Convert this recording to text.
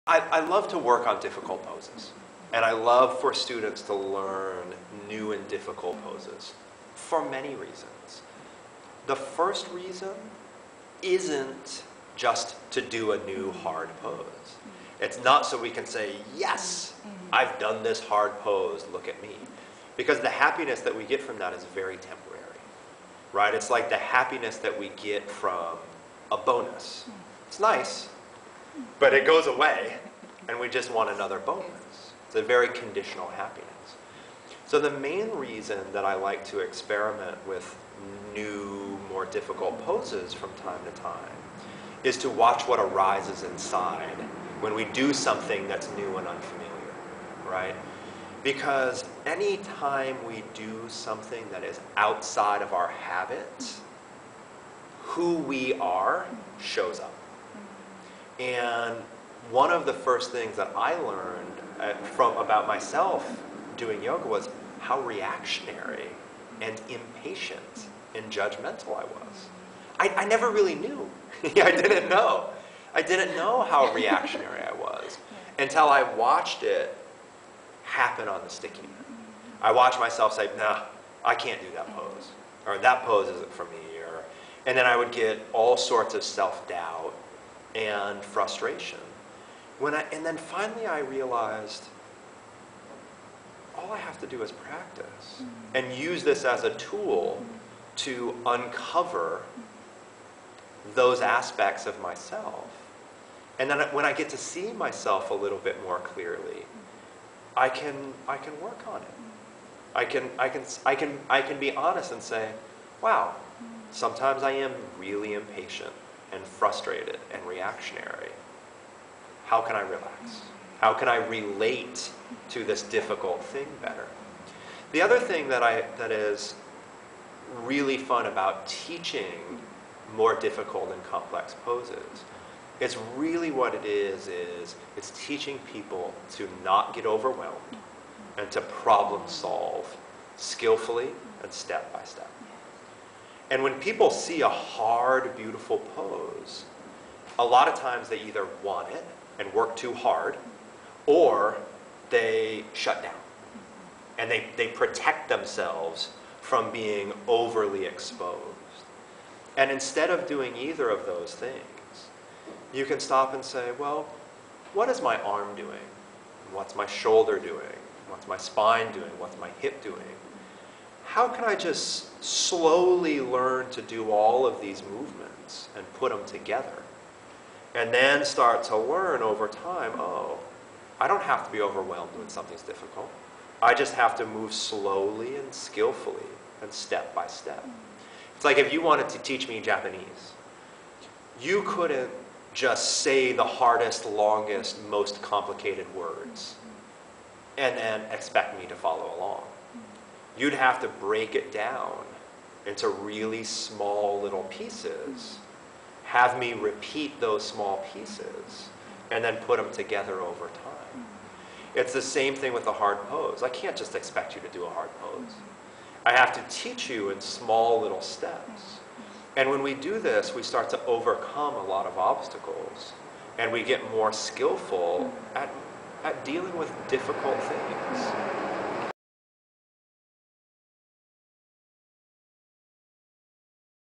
I love to work on difficult poses, and I love for students to learn new and difficult poses for many reasons. The first reason isn't just to do a new hard pose. It's not so we can say, yes, I've done this hard pose, look at me. Because the happiness that we get from that is very temporary, right? It's like the happiness that we get from a bonus. It's nice, but it goes away, and we just want another bonus. It's a very conditional happiness. So the main reason that I like to experiment with new, more difficult poses from time to time is to watch what arises inside when we do something that's new and unfamiliar, right? Because any time we do something that is outside of our habits, who we are shows up. And one of the first things that I learned about myself doing yoga was how reactionary and impatient and judgmental I was. I never really knew. I didn't know. I didn't know how reactionary I was until I watched it happen on the sticky. I watched myself say, nah, I can't do that pose. Or that pose isn't for me. And then I would get all sorts of self-doubt and frustration. And then finally I realized all I have to do is practice and use this as a tool to uncover those aspects of myself. And then when I get to see myself a little bit more clearly, I can work on it. I can be honest and say, wow, sometimes I am really impatient and frustrated and reactionary. How can I relax? How can I relate to this difficult thing better? The other thing that is really fun about teaching more difficult and complex poses, it's really what it is it's teaching people to not get overwhelmed and to problem solve skillfully and step by step. And when people see a hard, beautiful pose, a lot of times they either want it and work too hard, or they shut down. And they protect themselves from being overly exposed. And instead of doing either of those things, you can stop and say, well, what is my arm doing? What's my shoulder doing? What's my spine doing? What's my hip doing? How can I just slowly learn to do all of these movements and put them together? And then start to learn over time, oh, I don't have to be overwhelmed when something's difficult. I just have to move slowly and skillfully and step by step. It's like if you wanted to teach me Japanese, you couldn't just say the hardest, longest, most complicated words and then expect me to follow along. You'd have to break it down into really small little pieces, have me repeat those small pieces, and then put them together over time. It's the same thing with the hard pose. I can't just expect you to do a hard pose. I have to teach you in small little steps. And when we do this, we start to overcome a lot of obstacles, and we get more skillful at dealing with difficult things.